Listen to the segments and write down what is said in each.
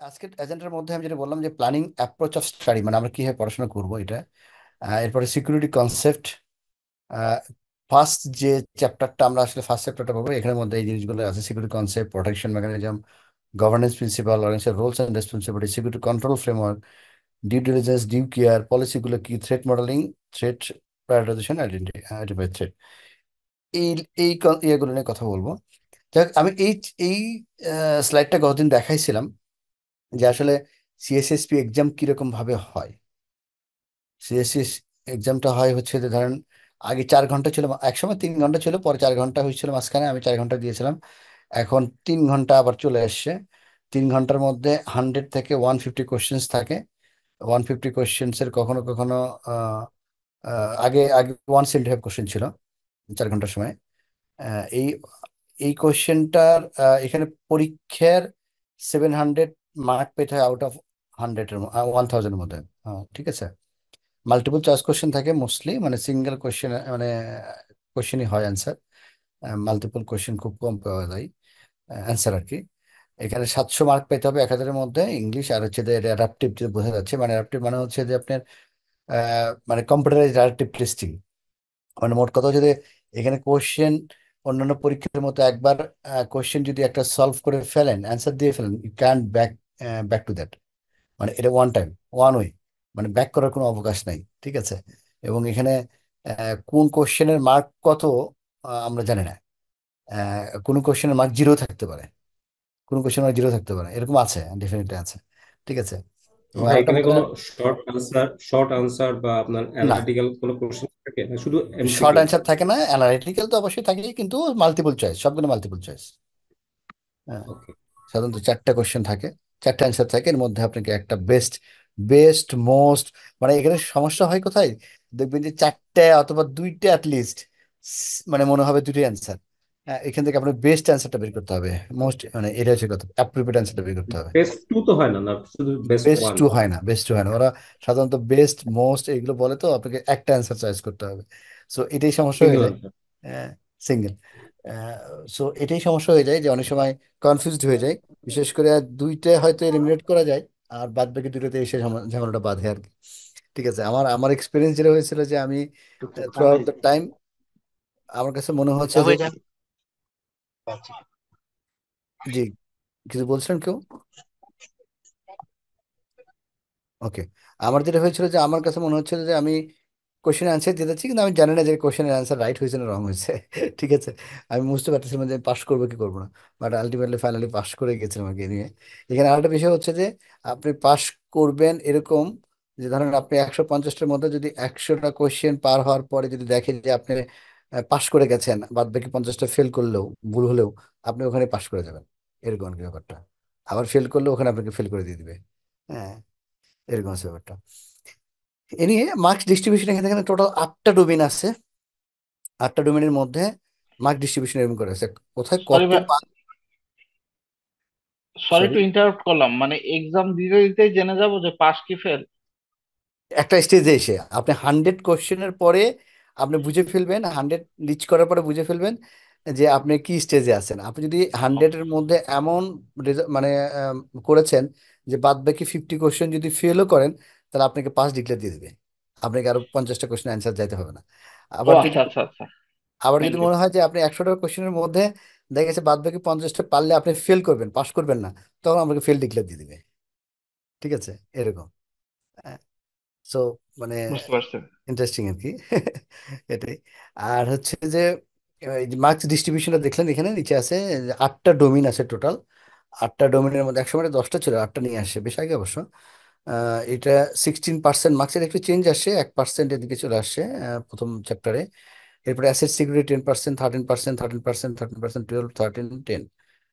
আজকের এজেন্ডার মধ্যে আমি যেটা বললাম যে প্ল্যানিং অ্যাপ্রোচ অফ স্টাডি, মানে আমরা কিভাবে পড়াশোনা করবো এটা। এরপরে সিকিউরিটি কনসেপ্ট। ফার্স্ট যে চ্যাপ্টারটা আমরা আসলে ফার্স্ট চ্যাপ্টারটা পাবো, এখানের মধ্যে এই জিনিসগুলো আছে: security concept, protection mechanism, governance principal, organisation roles and responsibility, security control framework, due diligence, due care, পলিসিগুলো কি, threat modelling, threat prioritisation, identify threat. এই এই ইয়েগুলো নিয়ে কথা বলবো। যাক, আমি এই স্লাইডটা গতদিন দেখাইছিলাম যে আসলে সিএসএসপি এক্সাম কিরকম ভাবে হয়। সিএসএস এক্সামটা হয় হচ্ছে যে ধরেন আগে 4 ঘন্টা ছিল, একসময় 3 ঘন্টা ছিল, পরে 4 ঘন্টা হয়েছিল, মাঝখানে আমি 4 ঘন্টা দিয়েছিলাম। এখন 3 ঘন্টা আবার চলে এসছে। 3 ঘন্টার মধ্যে 100 থেকে 150 কোশ্চেন্স থাকে। 150 কোশ্চেন্সের কখনো কখনো আহ, আগে আগে 175 কোশ্চেন ছিল 4 ঘন্টার সময়। এই এই কোশ্চেনটার এখানে পরীক্ষার 700 মার্ক পেতে হয় আউট অফ 100-এর 1000-এর মধ্যে। ঠিক আছে। মাল্টিপল চয়েস কোশ্চেন থাকে মোস্টলি, মানে সিঙ্গেল কোশ্চেন, মানে কোশ্চেনই হয় অ্যান্সার। মাল্টিপল কোশ্চেন খুব কম পাওয়া যায় অ্যান্সার আর কি। এখানে 700 মার্ক পেতে হবে 1000-এর মধ্যে। ইংলিশ আর হচ্ছে যে অ্যাডাপটিভ, যেটা বোঝা যাচ্ছে, মানে অ্যাডাপটিভ মানে হচ্ছে যে আপনার মানে কম্পিউটারাইজড অ্যাডাপটিভ টেস্টিং। মানে মোট কথা হচ্ছে যে এখানে কোশ্চেন অন্যান্য পরীক্ষার মতো একবার কোশ্চেন যদি একটা সলভ করে ফেলেন, অ্যান্সার দিয়ে ফেলেন, you can back back to that. মানে এটা ওয়ান টাইম, ওয়ান ওয়ে, মানে ব্যাক করার কোনো অবকাশ নাই। ঠিক আছে। এবং এখানে কোন কোশ্চেনের মার্ক কত আমরা জানি না। কোনো কোশ্চেনের মার্ক জিরো থাকতে পারে, কোনো কোশ্চেনের মার্ক জিরো থাকতে পারে, এরকম আছে, ডেফিনেটলি আছে। ঠিক আছে। এবং ভাই আরেকটা এখানে মজা, কোনো শর্ট আনসার বা আপনার না, অ্যানালিটিক্যাল কোনো কোশ্চেন থাকে না, শুধু শর্ট এমসিকিউ? অ্যান্সার থাকে না, অ্যানালিটিক্যাল তো অবশ্যই থাকে, কিন্তু মাল্টিপল চয়েস, সবগুলো মাল্টিপল চয়েস। হ্যাঁ, ওকে। সাধারণত 4টা কোশ্চেন থাকে, 4টা অ্যান্সার থাকে, এর মধ্যে আপনাকে একটা বেস্ট, বেস্ট মোস্ট, মানে এখানে সমস্যা হয় কোথায়, দেখবেন যে 4টে অথবা 2টে অ্যাটলিস্ট, মানে মনে হবে 2টি অ্যান্সার। হ্যাঁ, এখান থেকে আপনার বেস্ট অ্যান্সারটা বের করতে হবে, মোস্ট, মানে এটা হচ্ছে কথা, অ্যাপ্রোপ্রিয়েট অ্যান্সারটা বের করতে হবে। বেস্ট টু তো হয় না, না শুধু বেস্ট বেস্ট ওয়ান? টু হয় না, বেস্ট টু হয় না, ওরা সাধারণত বেস্ট মোস্ট এগুলো বলে, তো আপনাকে একটা অ্যান্সার চয়েস করতে হবে। সো এটাই সমস্যা হয়ে সিঙ্গেল যায়। আনসার। সিঙ্গেল। সো এটাই সমস্যা হয়ে যায় যে অনেক সময় কনফিউজড হয়ে যায়। বিশেষ করে আর 2টে হয়তো এলিমিনেট করা যায়, আর বাদ বাকি 2টোতে এসে ঝামেলাটা বাঁধে আর কি। ঠিক আছে। আমার আমার এক্সপিরিয়েন্স যেটা হয়েছিল যে আমি থ্রু আউট দ্য টাইম আমার কাছে মনে হচ্ছে যে, জি, কিছু বলছেন কেউ? ওকে। আমার যেটা হয়েছিল যে আমার কাছে মনে হচ্ছিল যে আমি কোশ্চেনের অ্যান্সার দিতেছি, কিন্তু আমি জানি না যে কোশ্চেনের অ্যান্সার রাইট হয়েছে না রং হয়েছে। ঠিক আছে। আমি বুঝতে পারতেছিলাম যে পাস করবো কি করবো না, বাট আলটিমেটলি ফাইনালি পাস করে গেছিলাম আর কি নিয়ে। এখানে আরেকটা বিষয় হচ্ছে যে আপনি পাস করবেন এরকম, যে ধরেন আপনি 150টার মধ্যে যদি 100টা কোশ্চেন পার হওয়ার পরে যদি দেখেন যে আপনি পাস করে গেছেন, বাদ বাকি 50টা ফেল করলেও, ভুল হলেও, আপনি ওখানে পাস করে যাবেন, এরকম আর কি ব্যাপারটা। আবার ফেল করলে ওখানে আপনাকে ফেল করে দিয়ে দিবে। হ্যাঁ, এরকম আছে ব্যাপারটা। এ নিয়ে মার্কস ডিস্ট্রিবিউশন এখানে এখানে টোটাল 8টা ডোমেন আছে। 8টা ডোমেনের মধ্যে মার্ক ডিস্ট্রিবিউশন এরকম করে আছে, কোথায় সরি কত। ভাই, সরি সরি, টু ইন্টারাপ্ট করলাম, মানে এক্সাম দিতে দিতেই জেনে যাবো যে পাস কি ফেল? একটা স্টেজে এসে আপনি 100 কোশ্চেনের পরে আপনি বুঝে ফেলবেন, 100 রিচ করার পরে বুঝে ফেলবেন যে আপনি কি স্টেজে আছেন। আপনি যদি 100-এর মধ্যে এমন মানে আম, করেছেন যে বাদ বাকি 50 কোশ্চেন যদি ফেলও করেন, তাহলে আপনাকে পাস ডিক্লেয়ার দিয়ে দেবে, আপনাকে আরো 50টা কোশ্চেন অ্যান্সার যাইতে হবে না। ও আবার যদি আচ্ছা আচ্ছা আচ্ছা। আবার থ্যাংক যদি ইউ। মনে হয় যে আপনি 100টা কোশ্চেনের মধ্যে দেখা গেছে বাদ বাকি 50টা পারলে আপনি ফেল করবেন, পাস করবেন না, তখন আমাকে ফেল ডিক্লেয়ার দিয়ে দিবে। ঠিক আছে, এরকম। সো মানে বুঝতে পারছি। ইন্টারেস্টিং আর কি। এটাই। আর হচ্ছে যে মার্কস ডিস্ট্রিবিউশনটা দেখলেন, এখানে নিচে আছে যে 8টা ডোমেইন আছে টোটাল। 8টা ডোমেইনের মধ্যে একসময় 10টা ছিল, 8টা নিয়ে আসছে বেশ আগে অবশ্য। এটা 16% মার্কসের একটু চেঞ্জ আসছে, 1% এদিকে চলে আসছে প্রথম চ্যাপ্টারে। এরপরে অ্যাসেট সিকিউরিটি 10%, 13%, 13%, 13%, 12, 13, 10।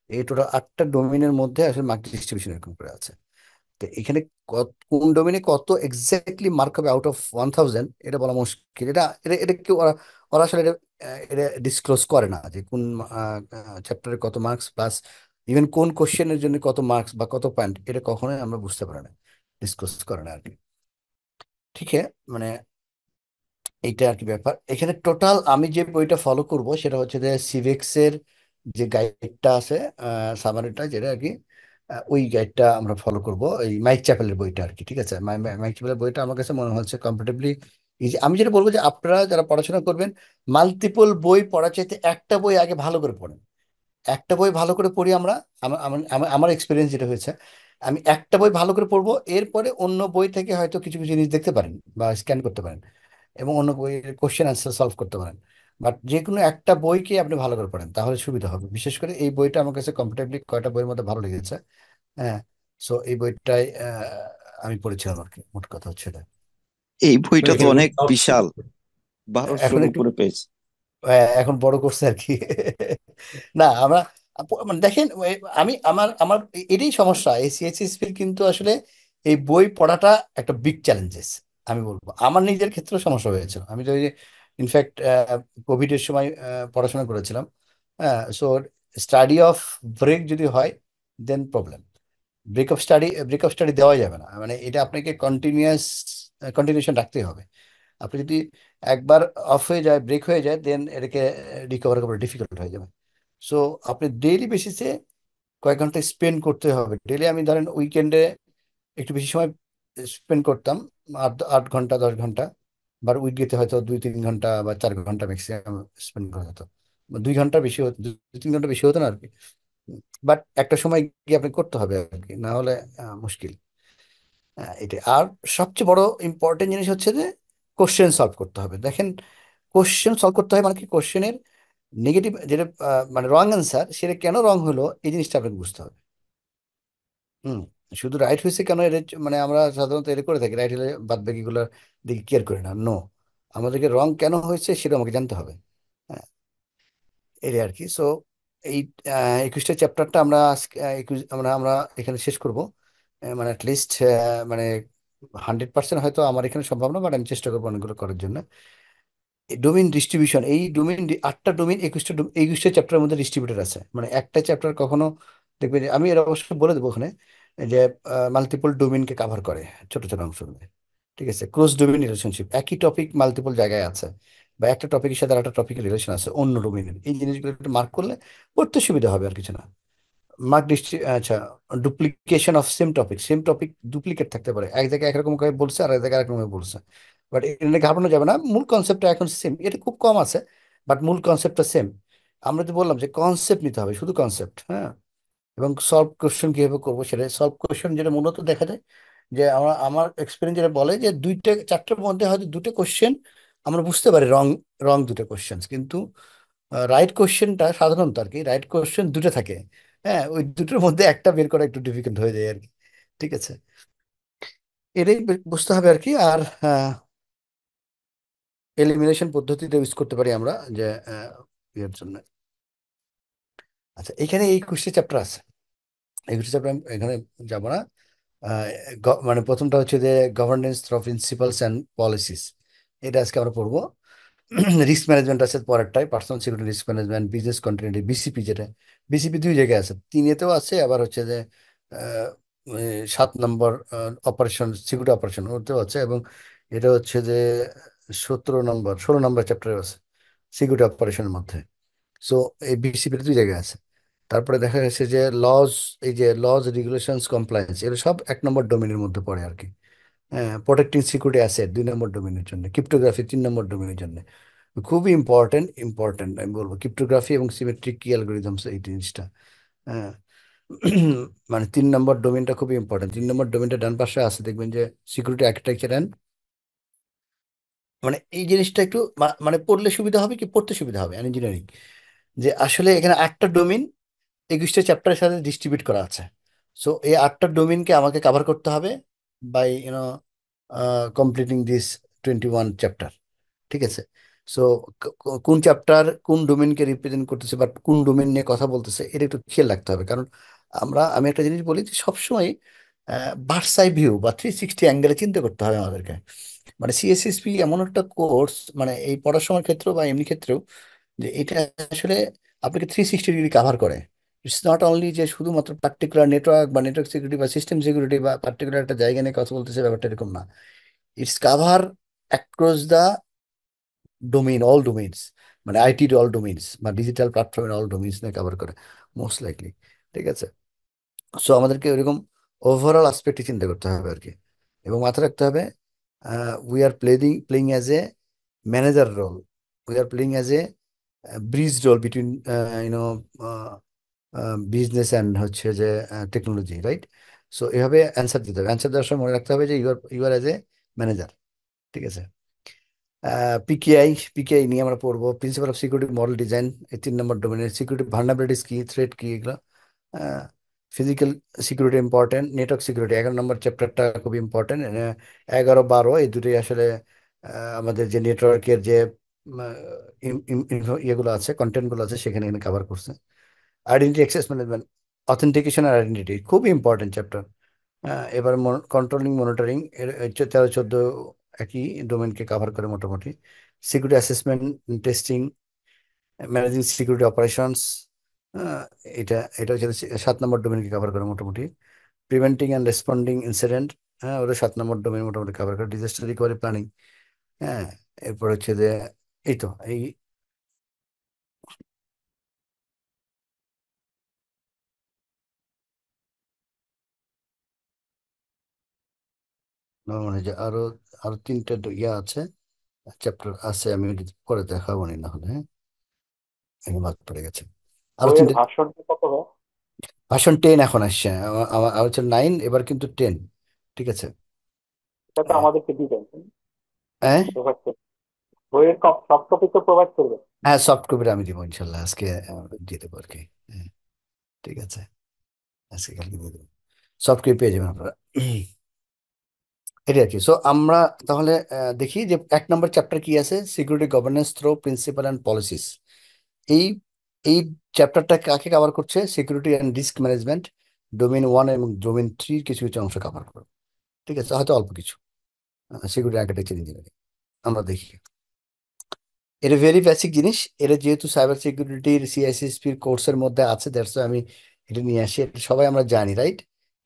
এই টোটাল 8টা ডোমেইনের মধ্যে আসলে মার্ক ডিস্ট্রিবিউশন এরকম করে আছে। তো এখানে কোন ডোমেইনে কত এক্স্যাক্টলি মার্ক হবে আউট অফ 1000, এটা বলা মুশকিল। এটা এটা এটা কেউ ওরা ওরা আসলে এটা এটা ডিসক্লোজ করে না যে কোন চ্যাপ্টারে কত মার্কস, প্লাস ইভেন কোন কোশ্চেনের জন্য কত মার্কস বা কত পয়েন্ট, এটা কখনোই আমরা বুঝতে পারি না, ডিসক্লোজ করে না আর কি। ঠিক আছে। মানে এইটা আর কি ব্যাপার। এখানে টোটাল আমি যে বইটা ফলো করব সেটা হচ্ছে যে সিভিক্সের যে গাইডটা আছে, সামারিটা যেটা আর কি, ওই গাইডটা আমরা ফলো করব, এই মাইক চ্যাপেলের বইটা আর কি। ঠিক আছে, মাইক চ্যাপেলের বইটা আমার কাছে মনে হচ্ছে কম্পারেটিভলি ইজি। আমি যেটা বলবো যে আপনারা যারা পড়াশোনা করবেন, মাল্টিপল বই পড়ার চাইতে একটা বই আগে ভালো করে পড়েন। একটা বই ভালো করে পড়ি আমরা। আমার এক্সপিরিয়েন্স যেটা হয়েছে, আমি একটা বই ভালো করে পড়বো, এরপরে অন্য বই থেকে হয়তো কিছু কিছু জিনিস দেখতে পারেন বা স্ক্যান করতে পারেন এবং অন্য বইয়ের কোশ্চেন আনসার সলভ করতে পারেন। বাট যে কোনো একটা বইকে আপনি ভালো করে পড়েন, তাহলে সুবিধা হবে। বিশেষ করে এই বইটা আমার কাছে কম্পারেটিভলি কয়টা বইয়ের মধ্যে ভালো লেগেছে। হ্যাঁ, সো এই বইটাই আমি পড়েছিলাম আর কি, মোট কথা হচ্ছে এটা। এই তো বইটা তো এখানে অনেক সব বিশাল, এখন 1200-র একটু উপরে পেজ। এখন বড় করছে আর কি। না আমরা মানে দেখেন, আমি আমার আমার এটাই সমস্যা, এই সিএসসিএসপির কিন্তু আসলে এই বই পড়াটা একটা বিগ চ্যালেঞ্জেস। আমি বলবো আমার নিজের ক্ষেত্রে সমস্যা হয়েছিল। আমি তো ইনফ্যাক্ট কোভিডের সময় পড়াশোনা করেছিলাম। হ্যাঁ, সো স্টাডি অফ ব্রেক যদি হয় দেন প্রবলেম। ব্রেক অফ স্টাডি দেওয়া যাবে না, মানে এটা আপনাকে কন্টিনিউশন রাখতেই হবে। আপনি যদি একবার অফ হয়ে যায়, ব্রেক হয়ে যায়, দেন এটাকে রিকভার করা ডিফিকাল্ট হয়ে যাবে। সো আপনি ডেইলি বেসিসে কয়েক ঘন্টা স্পেন্ড করতে হবে ডেইলি। আমি ধরেন উইকেন্ডে একটু বেশি সময় স্পেন্ড করতাম, 8 ঘন্টা 10 ঘন্টা। বা উইকডেতে হয়তো 2-3 ঘন্টা বা 4 ঘন্টা ম্যাক্সিমাম স্পেন্ড করা যেত। 2 ঘন্টা বেশি হতো, 2-3 ঘন্টা বেশি হতো না আর কি। বাট একটা সময় গিয়ে আপনি করতে হবে আর কি, না হলে মুশকিল। এটা আর সবচেয়ে বড় ইম্পর্টেন্ট জিনিস হচ্ছে যে কোশ্চেন সলভ করতে হবে। দেখেন, কোশ্চেন সলভ করতে হয় মানে কি, কোশ্চেনের নেগেটিভ যেটা মানে রং অ্যান্সার, সেটা কেন রং হলো এই জিনিসটা আপনাকে বুঝতে হবে। হুম, শুধু রাইট হয়েছে কেন এটা মানে আমরা সাধারণত এটা করে থাকি, রাইট হলে বাদ বাকিগুলোর দিকে কেয়ার করি না। নো, আমাদেরকে রং কেন হয়েছে সেটা আমাকে জানতে হবে। হ্যাঁ, এটাই আর কি। সো এই 21টা চ্যাপ্টারটা আমরা আমরা আমরা এখানে শেষ করব। মানে অ্যাটলিস্ট মানে 100% হয়তো আমার এখানে সম্ভব না, বাট আমি চেষ্টা করবো অনেকগুলো করার জন্য। ডোমেইন ডিস্ট্রিবিউশন, এই ডোমেইন 8টা ডোমেইন 21টা চ্যাপ্টারের মধ্যে ডিস্ট্রিবিউটেড আছে। মানে একটা চ্যাপ্টার কখনো দেখবে যে, আমি এর অবশ্য বলে দেবো ওখানে, যে মাল্টিপল ডোমেইনকে কাভার করে ছোট ছোট অংশগুলো। ঠিক আছে, ক্রস ডোমেইন রিলেশনশিপ, একই টপিক মাল্টিপল জায়গায় আছে, বা একটা টপিকের সাথে আরেকটা টপিকের রিলেশন আছে অন্য ডোমেইনের, এই জিনিসগুলো একটু মার্ক করলে পড়তে সুবিধা হবে, আর কিছু না। আচ্ছা, duplication of same topic duplicate থাকতে পারে, এক জায়গায় একরকম ভাবে বলছে আর এক জায়গায় আরেকরকম ভাবে বলছে। বাট এটা ঘাটানো যাবে না, মূল কনসেপ্টটা এখন সেম। এটা খুব কম আছে, বাট মূল কনসেপ্টটা সেম। আমরা তো বললাম যে কনসেপ্ট নিতে হবে, শুধু কনসেপ্ট। হ্যাঁ, এবং সলভ কোশ্চেন কিভাবে করবো সেটা সলভ কোশ্চেন, যেটা মূলত দেখা যায় যে আমার এক্সপিরিয়েন্স যেটা বলে যে 2-4টার মধ্যে হয়তো 2টা কোশ্চেন আমরা বুঝতে পারি রং, রং 2টা কোশ্চেন, কিন্তু রাইট কোশ্চেনটা সাধারণত আর কি, রাইট কোশ্চেন 2টা থাকে। হ্যাঁ, ওই দুটোর মধ্যে একটা বের করা একটু ডিফিকাল্ট হয়ে যায় আর কি। ঠিক আছে, এটাই বুঝতে হবে আর কি। আর এলিমিনেশন পদ্ধতিটা ইউজ করতে পারি আমরা, যে ইয়ের জন্য। আচ্ছা, এখানে এই কোশ্চেন চ্যাপ্টার আছে, এই কোশ্চেন চ্যাপ্টার এখানে যাবো না। মানে প্রথমটা হচ্ছে যে governance through principles and policies, এটা আজকে আমরা পড়বো। রিস্ক ম্যানেজমেন্ট আছে পরেরটাই, personal security risk management, business continuity, BCP. যেটা বিসিপি 2 জায়গায় আছে, 3-এতেও আছে, আবার হচ্ছে যে 7 নম্বর অপারেশন, সিকিউরিটি অপারেশন ওতেও আছে, এবং এটা হচ্ছে যে 16 নম্বর চ্যাপ্টারে আছে সিকিউরিটি অপারেশনের মধ্যে। সো এই বিসিপির 2 জায়গায় আছে। তারপরে দেখা গেছে যে লজ, এই যে লজ রেগুলেশনস কমপ্লায়েন্স, এগুলো সব 1 নম্বর ডোমেনের মধ্যে পড়ে আর কি। হ্যাঁ, প্রোটেক্টিং সিকিউরিটি অ্যাসেট 2 নম্বর ডোমেনের জন্য, ক্রিপ্টোগ্রাফি 3 নম্বর ডোমেনের জন্য। খুবই ইম্পর্টেন্ট ইম্পর্টেন্ট আমি বলবো, ক্রিপ্টোগ্রাফি এবং সিমেট্রিক কি অ্যালগোরিদমস, এই জিনিসটা। হ্যাঁ, মানে 3 নম্বর ডোমেনটা খুবই ইম্পর্টেন্ট। 3 নম্বর ডোমেনটা ডান পাশে আছে, দেখবেন যে সিকিউরিটি আর্কিটেকচার অ্যান্ড, মানে এই জিনিসটা একটু মানে পড়লে সুবিধা হবে কি, পড়তে সুবিধা হবে ইঞ্জিনিয়ারিং, যে আসলে এখানে 8টা ডোমেন 21টা চ্যাপ্টারের সাথে ডিস্ট্রিবিউট করা আছে। সো এই 8টা ডোমেনকে আমাকে কাভার করতে হবে বাই কমপ্লিটিং দিস 21 চ্যাপ্টার। ঠিক আছে, সো কোন চ্যাপ্টার কোন ডোমেনকে রিপ্রেজেন্ট করতেছে বা কোন ডোমেন নিয়ে কথা বলতেছে, এটা একটু খেয়াল রাখতে হবে। কারণ আমি একটা জিনিস বলি যে সবসময় বার্ডস আই ভিউ বা 360 অ্যাঙ্গেলে চিন্তা করতে হবে আমাদেরকে। মানে সিএসএসপি এমন একটা কোর্স, মানে এই পড়াশোনার ক্ষেত্রে বা এমনি ক্ষেত্রেও, যে এটা আসলে আপনাকে 360 ডিগ্রি কাভার করে। ইটস নট অনলি যে শুধুমাত্র পার্টিকুলার নেটওয়ার্ক বা নেটওয়ার্ক সিকিউরিটি বা সিস্টেম সিকিউরিটি বা পার্টিকুলার একটা জায়গা নিয়ে কথা বলতেছে, ব্যাপারটা এরকম না। Its cover across the domain, all domains, মানে আইটির অল ডোমেইনস বা ডিজিটাল প্ল্যাটফর্মের অল ডোমেইনস নিয়ে কভার করে মোস্ট লাইকলি। ঠিক আছে, সো আমাদেরকে ওইরকম ওভারঅল আসপেক্টে চিন্তা করতে হবে আর কি। এবং মাথায় রাখতে হবে we are playing as a manager role, we are playing as a bridge role between you know business and হচ্ছে যে টেকনোলজি, রাইট? সো এভাবে অ্যান্সার দিতে হবে। অ্যান্সার দেওয়ার সময় মনে রাখতে হবে যে you are as a manager. ঠিক আছে। পিকেআই নিয়ে আমরা পড়বো, principal of security model design, এই 3 নম্বর ডোমেনের সিকিউরিটি ভালনারেবিলিটিস কি, থ্রেট কি, এগুলো। Physical security important, network security 11 নম্বর চ্যাপ্টারটা খুব ইম্পর্টেন্ট। 11 12 এই দুটোই আসলে আমাদের যে নেটওয়ার্কের যে ইয়েগুলো আছে, কন্টেন্টগুলো আছে, সেখানে এখানে কভার করছে। আইডেন্টি অ্যাক্সেস ম্যানেজমেন্ট, অথেন্টিকেশন আর আইডেন্টিটি খুব ইম্পর্টেন্ট চ্যাপ্টার। এবার কন্ট্রোলিং মনিটরিং এর 13 14 একই ডোমেনকে কভার করে মোটামুটি। Security assessment, testing, managing security operations, এটা এটা হচ্ছে 7 নম্বর ডোমেনকে কভার করে মোটামুটি। প্রিভেন্টিং অ্যান্ড রেসপন্ডিং ইনসিডেন্ট, ওটা 7 নম্বর ডোমেন মোটামুটি কভার করে। ডিজাস্টার রিকভারি প্ল্যানিং, হ্যাঁ। এরপর হচ্ছে যে এই তো এই আমার মনে হয় যে আরো আরো 3টে ইয়ে আছে, চ্যাপ্টার আছে, আমি ওটা পরে দেখাবো নি না হলে, হ্যাঁ। এখানে বাদ পড়ে গেছে আরো বইয়ের 3টে। ভার্সনটা কত হয়? ভার্সন 10 এখন আসছে, আমার হচ্ছে 9, এবার কিন্তু 10। ঠিক আছে। এটা তো আমাদেরকে দিবেন, হ্যাঁ, প্রোভাইড করবেন, বইয়ের সফট কপি তো প্রোভাইড করবেন। হ্যাঁ, সফট কপিটা আমি দিব ইনশাল্লাহ আজকে, দিয়ে দেবো আর কি। হ্যাঁ, ঠিক আছে, আজকে কালকে দিয়ে দেবো, সফট কপি পেয়ে যাবেন আপনারা। এটাই আর কি। সো আমরা তাহলে দেখি যে 1 নম্বর চ্যাপ্টার কি আছে, security governance through principal and policies. এই এই চ্যাপ্টারটা কাকে কভার করছে? Security and risk management, domain 1 এবং ডোমেন 3 কিছু কিছু অংশ কভার করবে। ঠিক আছে, হয়তো অল্প কিছু। সিকিউরিটি আর্কিটেকচার ইঞ্জিনিয়ারিং আমরা দেখি। এটা ভেরি বেসিক জিনিস, এটা যেহেতু সাইবার সিকিউরিটির সিআইসিএসপির কোর্সের মধ্যে আছে, দ্যাটস আমি এটা নিয়ে আসি। এটা সবাই আমরা জানি, রাইট?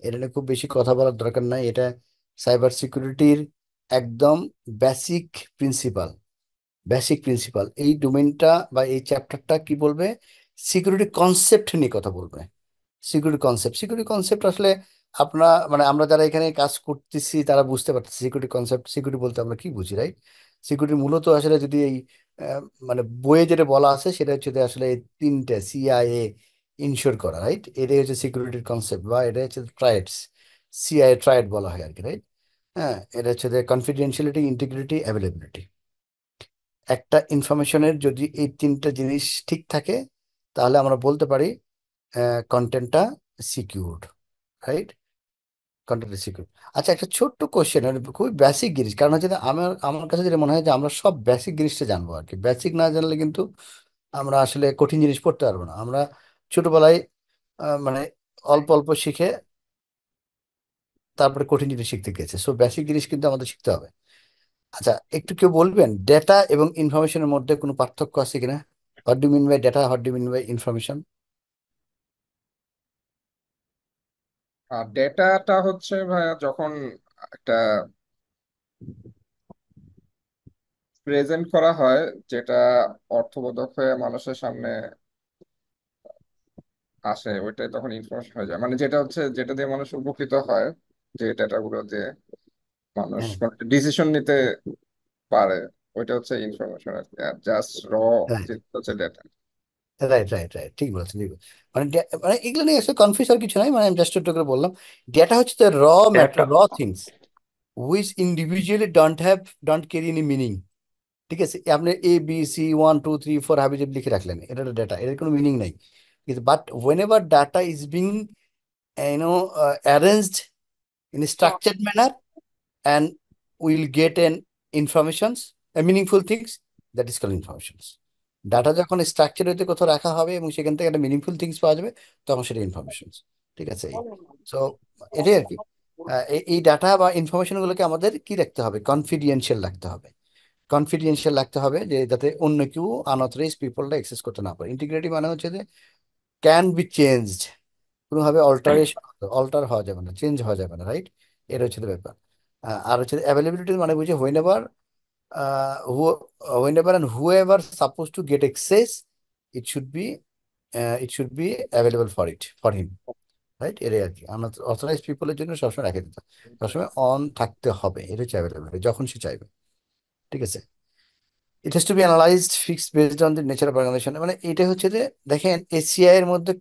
এটা নিয়ে খুব বেশি কথা বলার দরকার নাই। এটা সাইবার সিকিউরিটির একদম বেসিক প্রিন্সিপাল। এই ডোমেনটা বা এই চ্যাপ্টারটা কি বলবে? সিকিউরিটি কনসেপ্ট নিয়ে কথা বলবে। সিকিউরিটি কনসেপ্ট আসলে আপনারা মানে আমরা যারা এখানে কাজ করতেছি তারা বুঝতে পারতেছি সিকিউরিটি কনসেপ্ট, সিকিউরিটি বলতে আমরা কি বুঝি, রাইট? সিকিউরিটি মূলত আসলে যদি এই মানে বইয়ে যেটা বলা আছে সেটা হচ্ছে যে আসলে এই 3টে সিআইএ ইনশোর করা, রাইট? এটাই হচ্ছে সিকিউরিটির কনসেপ্ট, বা এটা হচ্ছে ট্রাইডস, সিআইএ ট্রাইড বলা হয় আর কি, রাইট? হ্যাঁ, এটা হচ্ছে যে কনফিডেন্সিয়ালিটি, ইন্টিগ্রিটি, অ্যাভেলেবিলিটি। একটা ইনফরমেশনের যদি এই 3টে জিনিস ঠিক থাকে তাহলে আমরা বলতে পারি কন্টেন্টটা সিকিউরড, রাইট? কন্টেন্টটা সিকিউর। আচ্ছা, একটা ছোট্ট কোশ্চেন, খুবই বেসিক জিনিস, কারণ হচ্ছে যে আমার আমার কাছে যেটা মনে হয় যে আমরা সব বেসিক জিনিসটা জানবো আর কি। বেসিক না জানলে কিন্তু আমরা আসলে কঠিন জিনিস পড়তে পারবো না। আমরা ছোটবেলায় মানে অল্প অল্প শিখে তারপরে কঠিন জিনিস শিখতে গেছে। সো বেসিক জিনিস কিন্তু আমাদের শিখতে হবে। আচ্ছা, একটু কেউ বলবেন ডেটা এবং ইনফরমেশনের মধ্যে কোনো পার্থক্য আছে কিনা? What do mean by data, what do mean by information? আর ডেটাটা হচ্ছে ভাইয়া যখন একটা প্রেজেন্ট করা হয়, যেটা অর্থবোধক হয়ে মানুষের সামনে আসে, ওইটাই তখন ইনফরমেশন হয়ে যায়। মানে যেটা হচ্ছে, যেটা দিয়ে মানুষ উপকৃত হয়, যে ডেটাগুলো দিয়ে মানুষ হ্যাঁ, ডিসিশন নিতে পারে, ওইটা হচ্ছে ইনফরমেশন আর কি। আর জাস্ট রাইট, জিনিস হচ্ছে ডেটা। রাইট, রাইট, রাইট, ঠিক বলেছেন, ঠিক বলেছেন। মানে মানে এগুলো নিয়ে আসলে কনফিউজ আর কিছু নাই, মানে আমি জাস্ট একটু করে বললাম। ডেটা হচ্ছে the matter, data things which individually don't carry any meaning. ঠিক আছে, আপনি A B C 1 2 3 4 হাবিজাবি লিখে রাখলেন, এটা একটা ডেটা, এর কোনো মিনিং নাই। কিন্তু but whenever data is being you know arranged in structured manner and we'll get an informations, a meaningful things, that is called informations. Data যখন স্ট্রাকচার হইতে কোথাও রাখা হবে এবং সেখান থেকে একটা মিনিংফুল থিংস পাওয়া যাবে, তখন সেটা ইনফরমেশন। ঠিক আছে, এই সো এটাই আর কি। এই ডাটা বা ইনফরমেশন গুলোকে আমাদের কি রাখতে হবে? কনফিডেন্সিয়াল রাখতে হবে। কনফিডেন্সিয়াল রাখতে হবে, যে যাতে অন্য কেউ আনঅথরাইজ পিপলটা অ্যাক্সেস করতে না পারে। ইন্টিগ্রিটি মানে হচ্ছে যে ক্যান বি চেঞ্জড, কোনোভাবে অল্টার হওয়া যাবে না, চেঞ্জ হওয়া যাবে না, রাইট? এটা হচ্ছে the ব্যাপার। আর হচ্ছে অ্যাভেলেবিলিটি মানে বুঝে whenever and whoever suppose to get access, it should be it should be available for him. Right? এটাই আর কি অথরাইজ পিপলের জন্য সবসময় রেখে দিতে হবে। সবসময় অন থাকতে হবে, এটা হচ্ছে অ্যাভেলেবিলিটি, যখন সে চাইবে। ঠিক আছে, it has to be analysed fix based on the nature of organisation. মানে এটা হচ্ছে যে দেখেন এসিআই এর মধ্যে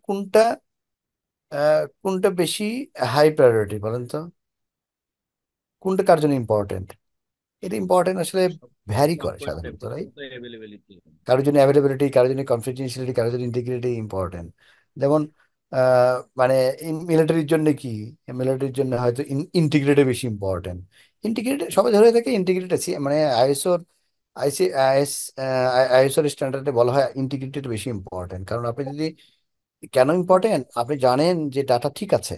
কোনটা বেশি হাই প্রায়োরিটি বলেন তো, কোনটা কার জন্য ইম্পর্টেন্ট? এটা ইম্পর্টেন্ট আসলে ভ্যারি করে সবকটাই সাধারণত, রাইট? প্রথমত অ্যাভেলেবিলিটি। কারোর জন্য অ্যাভেলেবিলিটি, কারোর জন্য কনফিডেন্সিয়ালিটি, কারোর জন্য ইন্টিগ্রিটি ইম্পর্টেন্ট। যেমন মানে মিলিটারির জন্য কি, মিলিটারির জন্য হয়তো ইন্টিগ্রিটি বেশি ইম্পর্টেন্ট। ইন্টিগ্রিটি সবাই ধরে থাকে, ইন্টিগ্রিটি মানে আইএসওর আইএসওর স্ট্যান্ডার্ডে বলা হয় ইন্টিগ্রিটি বেশি ইম্পর্টেন্ট। কারণ আপনি যদি, কেন ইম্পর্টেন্ট, আপনি জানেন যে ডাটা ঠিক আছে,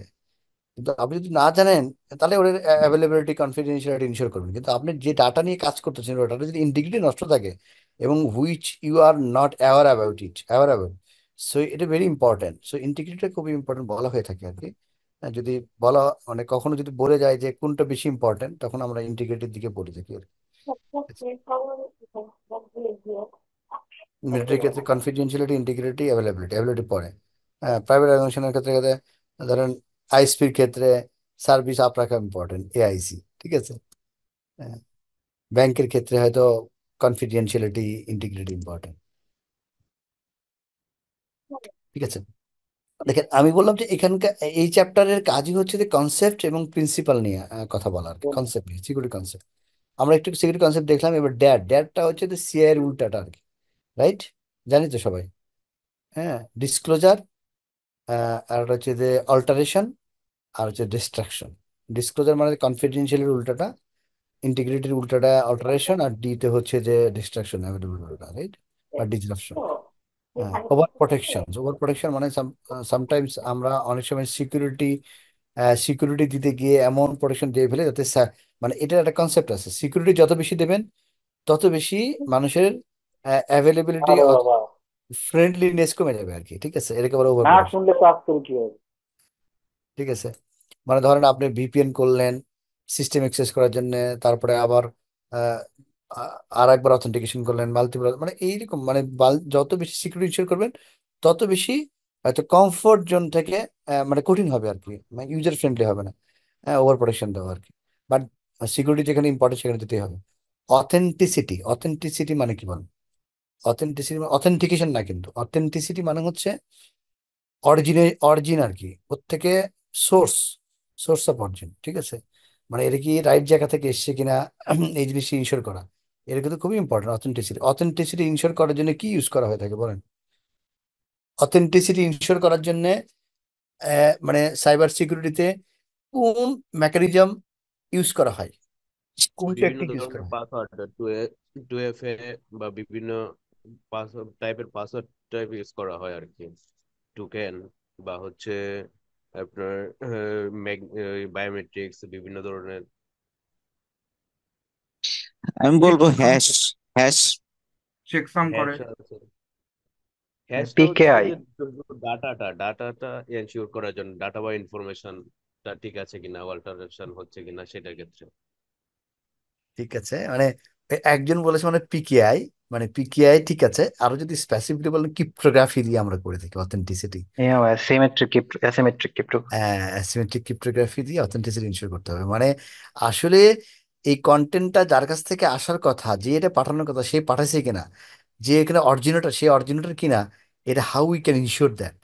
কিন্তু আপনি যদি না জানেন তাহলে ওর অ্যাভেলেবিলিটি কনফিডেন্সিয়ালিটি ইনশিওর করবেন। কিন্তু আপনি যে ডাটা নিয়ে কাজ করতেছেন ওটাতে যদি ইন্টিগ্রিটি নষ্ট থাকে এবং which you are not aware about it, aware about, so এটা ভেরি ইম্পর্টেন্ট। সো ইন্টিগ্রিটিটা খুবই ইম্পর্টেন্ট বলা হয়ে থাকে আর কি। যদি বলা মানে কখনো যদি বলে যায় যে কোনটা বেশি ইম্পর্টেন্ট, তখন আমরা ইন্টিগ্রিটির দিকে বলে থাকি আর মিলিটারির ক্ষেত্রে কনফিডেন্সিয়ালিটি, ইন্টিগ্রিটি, অ্যাভেলেবিলিটি, অ্যাভেলেবিলিটি পড়ে। প্রাইভেট অর্গানাইজেশনের ক্ষেত্রে ধরেন আইএসপির ক্ষেত্রে সার্ভিস আপ রাখা ইম্পর্টেন্ট, এআইসি। ঠিক আছে, ব্যাংকের ক্ষেত্রে হয়তো কনফিডেন্সিয়ালিটি, ইন্টিগ্রিটি ইম্পর্টেন্ট। ঠিক আছে, দেখেন আমি বললাম যে এখানকার এই চ্যাপ্টারের কাজই হচ্ছে যে কনসেপ্ট এবং প্রিন্সিপাল নিয়ে কথা বলা আর কি, কনসেপ্ট নিয়ে, সিকিউরিটি কনসেপ্ট। আমরা একটু সিকিউরিটি কনসেপ্ট দেখলাম, এবার ড্যাডটা হচ্ছে যে সিআই এর উল্টাটা আর কি, রাইট? জানি তো সবাই। হ্যাঁ, ডিসক্লোজার, আর একটা হচ্ছে যে অল্টারেশন, আর হচ্ছে ডিস্ট্রাকশন। ডিসক্লোজার মানে কনফিডেন্সিয়ালের উল্টাটা, ইন্টিগ্রিটির উল্টাটা অল্টারেশন, আর ডিতে হচ্ছে যে ডিস্ট্রাকশন, রাইট? বা disruption. Over protection, over protection মানে সামটাইমস আমরা অনেক সময় সিকিউরিটি দিতে গিয়ে এমন প্রোটেকশন দিয়ে ফেলে যাতে মানে এটার একটা কনসেপ্ট আছে, সিকিউরিটি যত বেশি দেবেন তত বেশি মানুষের অ্যাভেলেবিলিটি, আরে বাবা, ফ্রেন্ডলিনেস কমে যাবে আর কি। ঠিক আছে, এটাকে বলে ওভার না প্রোটেকশন। শুনলে কাজ করে কি হবে? ঠিক আছে, মানে ধরেন আপনি ভিপিএন করলেন সিস্টেম অ্যাক্সেস করার জন্য, তারপরে আবার আহ, আর একবার অথেন্টিকেশন করলেন, মাল্টিপল, মানে এইরকম মানে যত বেশি সিকিউরিটি ইনশিওর করবেন তত বেশি হয়তো কমফোর্ট জোন থেকে মানে কঠিন হবে আর কি, মানে ইউজার ফ্রেন্ডলি হবে না। ওভার প্রোটেকশন দেওয়া আর কি। বাট সিকিউরিটি যেখানে ইম্পর্টেন্ট সেখানে দিতেই হবে। অথেন্টিসিটি, অথেন্টিসিটি মানে কি বল? অথেন্টিসিটি অথেন্টিকেশন না, কিন্তু অথেন্টিসিটি মানে হচ্ছে অরিজিন আর কি, ওর থেকে সোর্স, সোর্স অফ অরিজিন। ঠিক আছে, মানে এটা কি রাইট জায়গা থেকে এসছে কিনা এই জিনিসটি ইনশিওর করা, এটা কিন্তু খুবই ইম্পর্টেন্ট। অথেন্টিসিটি, অথেন্টিসিটি ইনশিওর করার জন্য কি ইউজ করা হয়ে থাকে বলেন? অথেন্টিসিটি ইনশিওর করার জন্য মানে সাইবার সিকিউরিটিতে কোন মেকানিজম ইউজ করা হয়, কোন বিভিন্ন টেকনিক ইউজ করা ধরনের হয়? পাসওয়ার্ড, টু এফ এ বা বিভিন্ন পাসওয়ার্ড টাইপের পাসওয়ার্ড টাইপ ইউজ করা হয় আর কি। টোকেন বা হচ্ছে আপনার বায়োমেট্রিক্স বিভিন্ন ধরনের। আমি বলবো হ্যাশ, চেকসাম হ্যাশ। চেকসাম করে। হ্যাশ আছে, হ্যাশটা হচ্ছে পিকেআই। যে ডাটাটা এনশিওর করার জন্য, ডাটা বা ইনফরমেশনটা ঠিক আছে কিনা, অল্টারেশন হচ্ছে কিনা সেটার ক্ষেত্রে। ঠিক আছে, মানে একজন বলেছে মানে পিকেআই, মানে পিকেআই ঠিক আছে, আরো যদি স্পেসিফিকলি বলেন ক্রিপ্টোগ্রাফি দিয়ে আমরা করে থাকি authenticity. Asymmetric crypto. Asymmetric cryptography দিয়ে অথেন্টিসিটি ইনশিওর করতে হবে। মানে আসলে এই কন্টেন্টটা যার কাছ থেকে আসার কথা, যে এটা পাঠানোর কথা, সে পাঠাইছে কিনা, যে এখানে অরিজিনেটর, সে অরিজিনেটর কিনা, এটা how we can ensure that.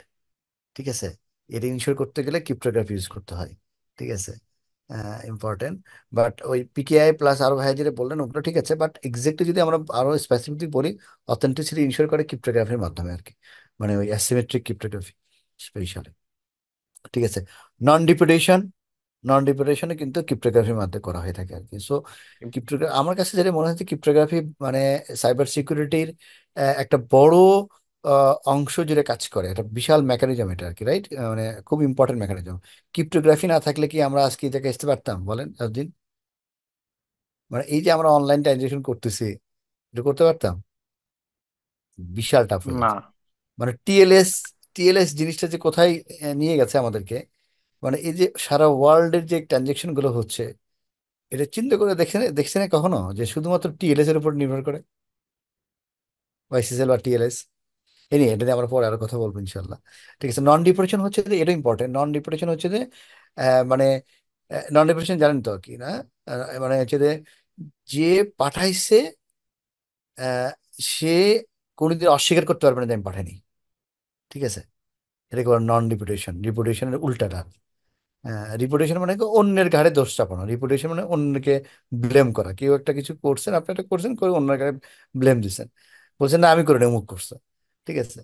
ঠিক আছে, এটা ইনশিওর করতে গেলে ক্রিপ্টোগ্রাফি ইউজ করতে হয়। ঠিক আছে, ইম্পর্টেন্ট। বাট ওই পিকেআই প্লাস আরো ভাই যেটা বললেন ওগুলো ঠিক আছে, বাট এক্স্যাক্টলি যদি আমরা আরো স্পেসিফিকলি বলি, অথেন্টিসিটি ইনশিওর করে ক্রিপ্টোগ্রাফির মাধ্যমে আর কি, মানে ওই অ্যাসিমেট্রিক ক্রিপ্টোগ্রাফি স্পেশালি। ঠিক আছে, নন ডিপুটেশন, নন ডিপুটেশনে কিন্তু ক্রিপ্টোগ্রাফির মাধ্যমে করা হয়ে থাকে আর কি। সো ক্রিপ্টোগ্রাফি আমার কাছে যেটা মনে হচ্ছে, ক্রিপ্টোগ্রাফি মানে সাইবার সিকিউরিটির একটা বড় অংশ জুড়ে কাজ করে, একটা বিশাল মেকানিজম এটা আর কি, রাইট? মানে খুব ইম্পর্টেন্ট মেকানিজম। ক্রিপ্টোগ্রাফি না থাকলে কি আমরা আজকে এই জায়গায় আসতে পারতাম বলেন এতদিন? মানে এই যে আমরা অনলাইন ট্রানজেকশন করতেছি, এটা করতে পারতাম? বিশাল টাফ হয়ে না, যেত। মানে টিএলএস জিনিসটা যে কোথায় নিয়ে গেছে আমাদেরকে, মানে এই যে সারা ওয়ার্ল্ডের যে ট্রানজেকশন গুলো হচ্ছে, এটা চিন্তা করে দেখছেন কখনো যে শুধুমাত্র টিএলএস এর উপর নির্ভর করে, ওয়াইসিএসএল বা টিএলএস? এই নিয়ে এটা নিয়ে আমরা পরে আরো কথা বলবো ইনশাল্লাহ। ঠিক আছে, নন ডিপোর্টেশন হচ্ছে যে এটা ইম্পর্টেন্ট। নন ডিপোর্টেশন হচ্ছে যে মানে নন ডিপোর্টেশন জানেন তো কি না? মানে হচ্ছে যে যে পাঠাইছে আহ, সে কোনোদিন অস্বীকার করতে পারবে না যে আমি পাঠাইনি। ঠিক আছে, এটাকে বলে নন রিপুটেশন। রিপুটেশনের উল্টাটা। রিপুটেশন মানে কি? অন্যের ঘাড়ে দোষ চাপানো। রিপুটেশন মানে অন্যকে ব্লেম করা। কেউ একটা কিছু করছেন, আপনি একটা করছেন, করে অন্যের ঘাড়ে ব্লেম দিচ্ছেন, বলছেন না আমি করে অমুক করছে। ঠিক আছে,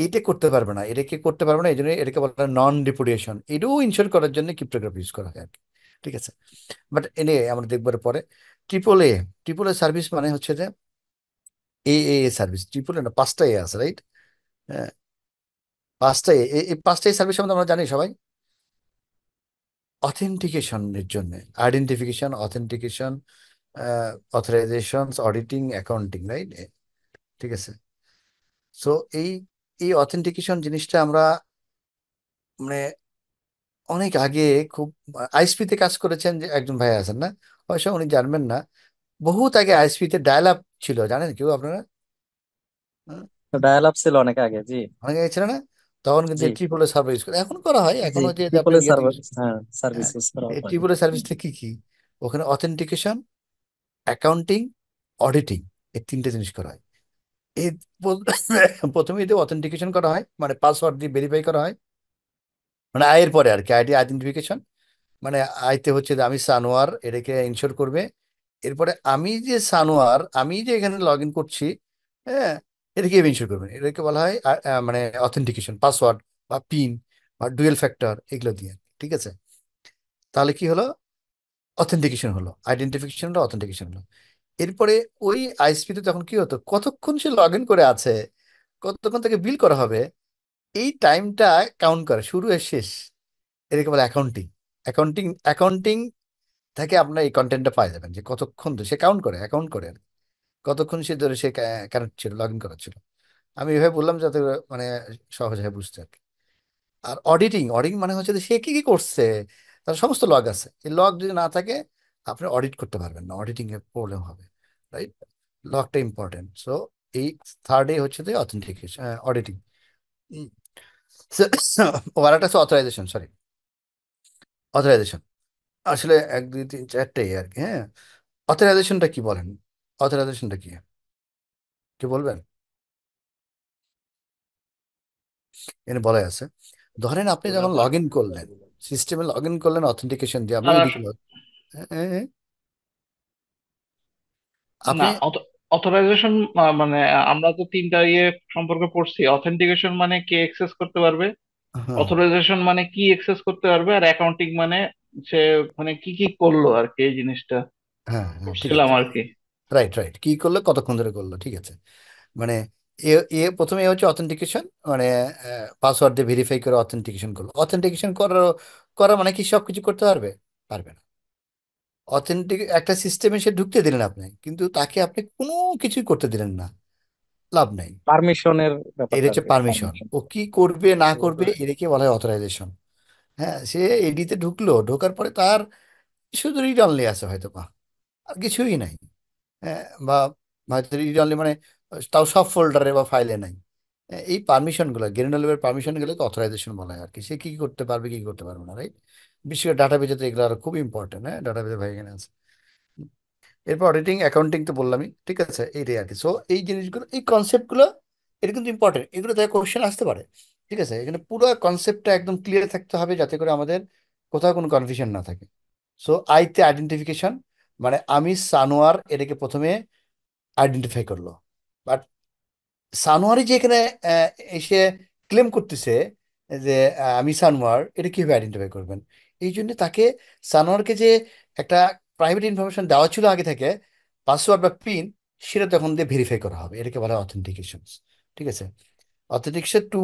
এইটা করতে পারবে না, এটাকে করতে পারবে না, এই জন্য এটাকে বলা হয় নন রিপুটেশন। এটাও ইনশোর করার জন্য ক্রিপ্টোগ্রাফি ইউজ করা হয় আর কি। ঠিক আছে, বাট এনে আমরা দেখবো এর পরে। Triple A. Triple a service মানে হচ্ছে যে এ সার্ভিস। ট্রিপল এ না, পাঁচটা এ আছে, রাইট? হ্যাঁ, পাঁচটা এই পাঁচটা সার্ভিস সম্বন্ধে আমরা জানি সবাই। অথেন্টিকেশনের জন্য identification, authentication, authorisations, auditing, accounting, right? ঠিক আছে, সো এই এই অথেন্টিকেশন জিনিসটা আমরা মানে অনেক আগে, খুব আইএসপি তে কাজ করেছেন যে একজন ভাই আছেন না, অবশ্য উনি জানবেন না। বহুত আগে আইএসপি তে ডায়াল আপ ছিল, জানেন কেউ আপনারা? হুম, ডায়াল আপ ছিল অনেক আগে, জি। অনেক আগে ছিল না? তখন কিন্তু জি ট্রিপল এ সার্ভিস করে, এখন করা হয় জি, এখনো, যে ট্রিপল আপনার এ ইয়েতে সার্ভিস, use। হ্যাঁ, সার্ভিস হ্যাঁ, ইউজ করা এই হয়। ট্রিপল এ সার্ভিসটা কি কি? ওখানে অথেন্টিকেশন, অ্যাকাউন্টিং, অডিটিং, এই তিনটে জিনিস করা হয়। এই প্রথমে এতে অথেন্টিকেশন করা হয়, মানে পাসওয়ার্ড দিয়ে ভেরিফাই করা হয়, মানে আয়ের পরে আর কি, আইডি আইডেন্টিফিকেশন। মানে আইতে হচ্ছে যে আমি সানোয়ার, এটাকে ইনশোর করবে। এরপরে আমি যে সানোয়ার, আমি যে এখানে লগ ইন করছি, হ্যাঁ, এটাকে ইনশোর করবেন। এটাকে বলা হয় মানে অথেন্টিকেশন, পাসওয়ার্ড বা পিন বা ডুয়েল ফ্যাক্টর, এগুলো দিয়ে। ঠিক আছে, তাহলে কি হলো? অথেন্টিকেশন হলো, আইডেন্টিফিকেশন হলো, অথেন্টিকেশন হলো। এরপরে ওই আইএসপি তে তখন কি হতো, কতক্ষণ সে লগ ইন করে আছে, কতক্ষণ তাকে বিল করা হবে, এই টাইমটা কাউন্ট করে, শুরু আর শেষ। এটাকে বলে অ্যাকাউন্টিং। অ্যাকাউন্টিং থেকে আপনার এই কন্টেন্টটা পাই যাবেন, যে কতক্ষণ ধরে সে কাউন্ট করে, অ্যাকাউন্ট করে আর কি। কতক্ষণ সে ধরে সে কানেক্ট ছিল, লগ ইন করা ছিল। আমি এভাবে বললাম যাতে মানে সহজ হয় বুঝতে আর কি। আর অডিটিং, অডিটিং মানে হচ্ছে যে সে কি কি করছে, তার সমস্ত লগ আছে। এই লগ যদি না থাকে আপনি অডিট করতে পারবেন না, অডিটিং এর প্রবলেম হবে, রাইট? লগটা ইম্পর্টেন্ট। সো এই থার্ড এ হচ্ছে যে অথেন্টিকেশন, অডিটিং। ও আর একটা হচ্ছে অথরাইজেশন, সরি, অথরাইজেশন। আসলে এক দুই তিন চারটেই আর কি। হ্যাঁ, অথরাইজেশনটা কি বলেন? অথরাইজেশনটা কি, কি বলবেন? এখানে বলা আছে, ধরেন আপনি ওটা যখন তো লগ ইন করলেন, সিস্টেমে লগ ইন করলেন অথেন্টিকেশন দিয়ে, আমি আহ, এদিকে না, আপনি অথরাইজেশন মানে আমরা তো তিনটা ইয়ে সম্পর্কে পড়ছি। অথেন্টিকেশন মানে কে অ্যাক্সেস করতে পারবে, হ্যাঁ অথরাইজেশন মানে কি অ্যাক্সেস করতে পারবে, আর অ্যাকাউন্টিং মানে সে মানে কি কি করলো আর কি, এই জিনিসটা হ্যাঁ হ্যাঁ, ঠিক পড়ছিলাম আছে, আর কি। রাইট রাইট, কি করলো, কতক্ষণ ধরে করলো। ঠিক আছে, মানে এ এ প্রথমে এ হচ্ছে অথেন্টিকেশন, মানে পাসওয়ার্ড দিয়ে ভেরিফাই করে অথেন্টিকেশন করলো। অথেন্টিকেশন করার করা মানে কি সব কিছু করতে পারবে? পারবে না। অথেন্টিক একটা সিস্টেমে সে ঢুকতে দিলেন আপনি, কিন্তু তাকে আপনি কোনো কিছুই করতে দিলেন না, লাভ নাই। পারমিশনের এর ব্যাপারটা আর হচ্ছে কি, পারমিশন, পারমিশন। ও কি করবে না করবে এটাকে বলা হয় অথরাইজেশন। হ্যাঁ, সে এডিতে ঢুকলো, ঢোকার পরে তার শুধু রিড অনলি আছে হয়তো, বা আর কিছুই নাই। হ্যাঁ, বা হয়তো রিড অনলি মানে তাও সব ফোল্ডারে বা ফাইলে নাই। এই পারমিশনগুলো, গ্রেনুলার লেভেলের পারমিশনগুলোকে অথরাইজেশন বলা হয় আর কি। সে কি কি করতে পারবে, কি কি করতে পারবে না, রাইট? বিশেষ করে ডাটাবেজে তো এগুলো আর খুব ইম্পর্টেন্ট। হ্যাঁ, ডাটাবেজে ভাই এখানে আছে। এরপর অডিটিং, অ্যাকাউন্টিং তো বললামই। ঠিক আছে, এইটাই আর কি। সো এই জিনিসগুলো, এই কনসেপ্টগুলো, এটা কিন্তু ইম্পর্টেন্ট, এগুলো থেকে কোশ্চেন আসতে পারে। ঠিক আছে, এখানে পুরো কনসেপ্টটা একদম ক্লিয়ার থাকতে হবে, যাতে করে আমাদের কোথাও কোনো কনফিউশন না থাকে। সো আইতে আইডেন্টিফিকেশন, মানে আমি সানোয়ার, এটাকে প্রথমে আইডেন্টিফাই করলো। বাট সানোয়ারই যে এখানে আহ, এসে ক্লেম করতেছে যে আমি সানোয়ার, এটা কিভাবে আইডেন্টিফাই করবেন? এই জন্য তাকে, সানোয়ারকে যে একটা প্রাইভেট ইনফরমেশন দেওয়া ছিল আগে থেকে, পাসওয়ার্ড বা পিন, সেটা তখন দিয়ে ভেরিফাই করা হবে। এটাকে বলা হয় অথেন্টিকেশন। ঠিক আছে, authentication to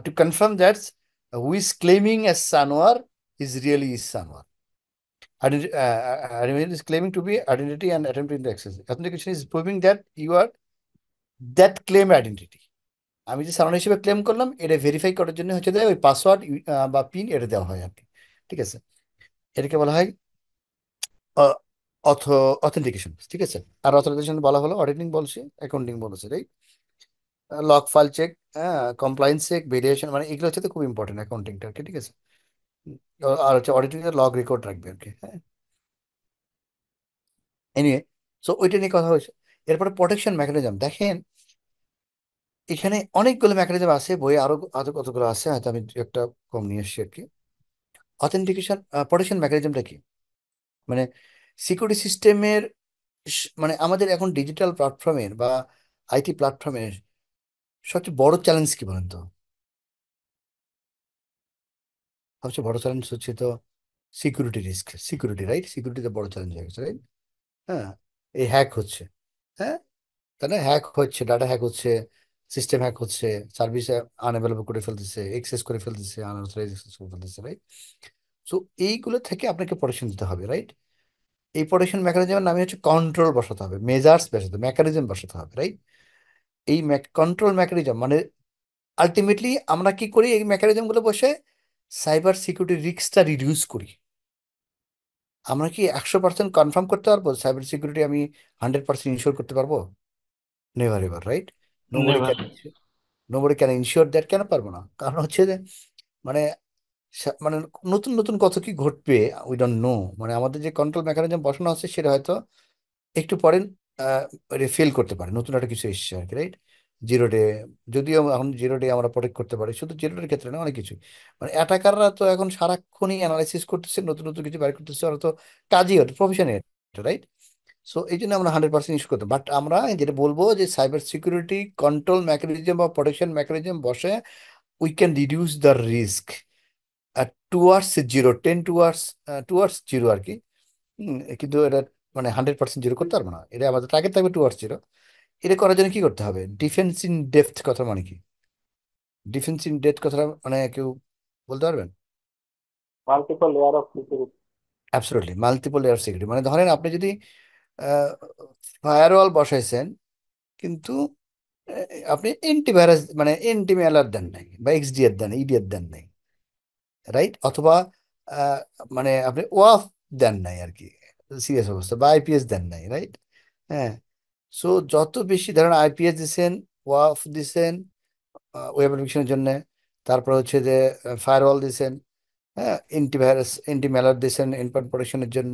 to confirm that who is claiming as Sanowar is really is Sanowar. Identity is claiming to be identity and attempting to access. Authentication is proving that you are that claim identity. আমি যে সাধারণ হিসেবে claim করলাম, এটা verify করার জন্য হচ্ছে যে ওই পাসওয়ার্ড বা পিন এটা দেওয়া হয় আর কি। ঠিক আছে, এটাকে বলা হয় অথ অথেন্টিকেশন। ঠিক আছে, আর অথেন্টিকেশন বলা হলো, অডিটিং বলছি, অ্যাকাউন্টিং বলেছে, রাইট? লগ ফাইল চেক, হ্যাঁ, কমপ্লায়েন্স চেক, ভেরিয়েশন, মানে এগুলো হচ্ছে তো খুব ইম্পর্টেন্ট অ্যাকাউন্টিংটা আর কি, ঠিক আছে। আর হচ্ছে অডিটিং এর লগ রেকর্ড রাখবে আর কি, হ্যাঁ। এনিওয়ে, সো ওইটা নিয়ে কথা হয়েছে। এরপরে প্রোটেকশন মেকানিজম দেখেন, এখানে অনেকগুলো মেকানিজম আছে, বইয়ে আরো আরো কতগুলো আছে, হয়তো আমি দু একটা কম নিয়ে এসেছি আর কি। অথেন্টিকেশন প্রোটেকশন মেকানিজমটা কি, মানে সিকিউরিটি সিস্টেমের, মানে আমাদের এখন ডিজিটাল প্ল্যাটফর্মের বা আইটি প্ল্যাটফর্মের সবচেয়ে বড় চ্যালেঞ্জ কি বলেন তো? সবচেয়ে বড় চ্যালেঞ্জ হচ্ছে তো সিকিউরিটি রিস্ক, সিকিউরিটি, রাইট? সিকিউরিটিতে বড় চ্যালেঞ্জ হয়ে গেছে, রাইট? হ্যাঁ, এই হ্যাক হচ্ছে, হ্যাঁ, তাই না? হ্যাক হচ্ছে, ডাটা হ্যাক হচ্ছে, সিস্টেম হ্যাক হচ্ছে, সার্ভিস আনঅ্যাভেলেবল করে ফেলতেছে, এক্সেস করে ফেলতেছে, আনঅথরাইজ এক্সেস করে ফেলতেছে, রাইট? সো এইগুলো থেকে আপনাকে প্রোটেকশন দিতে হবে, রাইট? এই প্রোটেকশন মেকানিজমের নামে হচ্ছে কন্ট্রোল বসাতে হবে, মেজার্স বসাতে, মেকানিজম বসাতে হবে, রাইট? এই কন্ট্রোল মেকানিজম মানে আলটিমেটলি আমরা কি করি, এই মেকানিজম গুলো বসে সাইবার সিকিউরিটি রিস্কটা রিডিউস করি। আমরা কি 100% কনফার্ম করতে পারবো সাইবার সিকিউরিটি আমি 100% ইনশিওর করতে পারবো? Never ever, right? Nobody never. Can, nobody can ensure that. কেন পারবো না? কারণ হচ্ছে যে মানে মানে নতুন নতুন কত কি ঘটবে, উই ডোন্ট নো। মানে আমাদের যে কন্ট্রোল মেকানিজম বসানো আছে সেটা হয়তো একটু পরে ফেল করতে পারে, নতুন একটা কিছু এসছে আর কি, রাইট? জিরো ডে, যদিও এখন জিরো ডে আমরা প্রোটেক্ট করতে পারি, শুধু জিরো ডের ক্ষেত্রে না, অনেক কিছু। মানে অ্যাটাকাররা তো এখন সারাক্ষণই অ্যানালাইসিস করতেছে, নতুন নতুন কিছু বের করতেছে, ওরা তো কাজই ওটা, প্রফেশনে, রাইট? সো এই জন্য আমরা 100% ইউজ করতাম, বাট আমরা যেটা বলবো যে সাইবার সিকিউরিটি কন্ট্রোল মেকানিজম বা প্রোটেকশন মেকানিজম বসে we can reduce the risk towards zero, 10 towards zero আর কি। কিন্তু এটা মানে 100% জিরো করতে পারবো না, এটা আমাদের টার্গেট থাকবে টুয়ার্ডস জিরো। এটা করার জন্য কি করতে হবে? ডিফেন্স ইন ডেপথ কথা মানে কি? ডিফেন্স ইন ডেপথ কথাটা মানে কেউ বলতে পারবেন? Multiple layer of security. Absolutely, multiple layer security, মানে ধরেন আপনি যদি ফায়ারওয়াল বসাইছেন, কিন্তু আপনি এন্টিভাইরাস মানে এন্টিমেলার দেন নাই, বা এক্সডিআর দেন, ইডিআর দেন নাই, রাইট? অথবা আহ, মানে আপনি ওয়াফ দেন নাই আর কি, সিরিয়াস অবস্থা, বা আইপিএস দেন নাই, রাইট? হ্যাঁ। সো যত বেশি ধরেন আইপিএস দিছেন, ওয়াফ দিছেন ওয়েব অ্যাপ্লিকেশনের জন্য, তারপর হচ্ছে যে ফায়ারওয়াল দিছেন, হ্যাঁ, অ্যান্টিভাইরাস অ্যান্টি ম্যালার দিছেন এন্ডপয়েন্ট প্রোটেকশনের জন্য,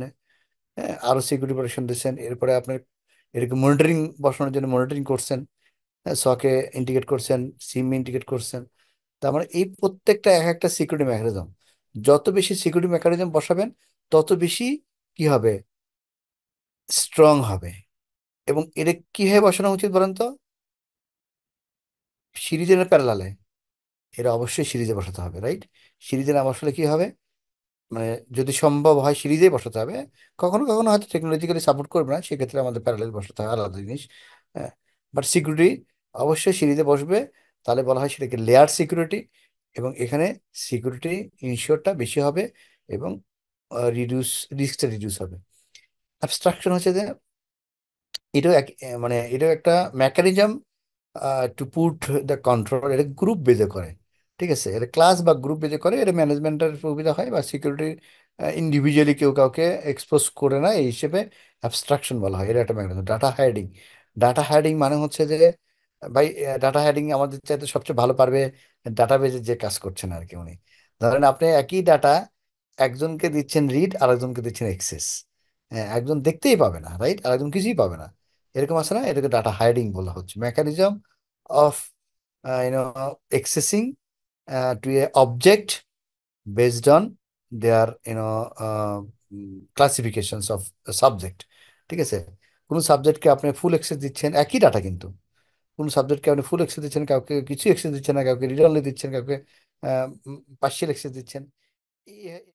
হ্যাঁ, আরো সিকিউরিটি প্রোটেকশন দিচ্ছেন, এরপরে আপনার এরকম মনিটরিং বসানোর জন্য মনিটরিং করছেন, হ্যাঁ, সকে ইন্টিগ্রেট করছেন, সিম ইন্টিগ্রেট করছেন। তার মানে এই প্রত্যেকটা এক একটা সিকিউরিটি মেকানিজম, যত বেশি সিকিউরিটি মেকানিজম বসাবেন তত বেশি কি হবে? স্ট্রং হবে। এবং এটা কিভাবে বসানো উচিত বলেন তো? সিরিজের প্যারালালে, এরা অবশ্যই সিরিজে বসাতে হবে, রাইট? সিরিজে না বসালে কি হবে, মানে যদি সম্ভব হয় সিরিজেই বসাতে হবে। কখনো কখনো হয়তো টেকনোলজিক্যালি সাপোর্ট করবে না, সেক্ষেত্রে আমাদের প্যারালাল বসাতে হয়, আলাদা জিনিস, হ্যাঁ। বাট সিকিউরিটি অবশ্যই সিরিজে বসবে, তাহলে বলা হয় সেটাকে লেয়ার সিকিউরিটি। এবং এখানে সিকিউরিটি ইনশিওরটা বেশি হবে, এবং রিডিউস রিস্কটা রিডিউস হবে। অ্যাবস্ট্রাকশন হচ্ছে যে এটাও মানে এটাও একটা mechanism to put the control, এটা গ্রুপ বেজে করে, ঠিক আছে? এটা ক্লাস বা গ্রুপ বেজে করে, এটা ম্যানেজমেন্টের সুবিধা হয়, বা সিকিউরিটি ইন্ডিভিজুয়ালি কেউ কাউকে এক্সপোজ করে না, এই হিসেবে অ্যাবস্ট্রাকশন বলা হয়। এটা একটা mechanism. Data hiding, data hiding মানে হচ্ছে যে ভাই, ডাটা হাইডিং আমাদের চাইতে সবচেয়ে ভালো পারবে ডাটাবেজে যে কাজ করছেন আর কি, উনি। ধরেন আপনি একই ডাটা একজনকে দিচ্ছেন রিড, আরেকজনকে দিচ্ছেন এক্সেস, হ্যাঁ, একজন দেখতেই পাবে না, রাইট? আরেকজন কিছুই পাবে না, এরকম আছে না? এটাকে ডাটা হাইডিং বলা হচ্ছে, mechanism of accessing to a object based on their classifications of a subject, ঠিক আছে? কোন সাবজেক্টকে আপনি ফুল অ্যাক্সেস দিচ্ছেন, একই ডাটা কিন্তু কোন সাবজেক্টকে আপনি ফুল অ্যাক্সেস দিচ্ছেন, কাউকে কিছু অ্যাক্সেস দিচ্ছেন না, কাউকে রিড অনলি দিচ্ছেন, কাউকে পার্শিয়াল অ্যাক্সেস দিচ্ছেন।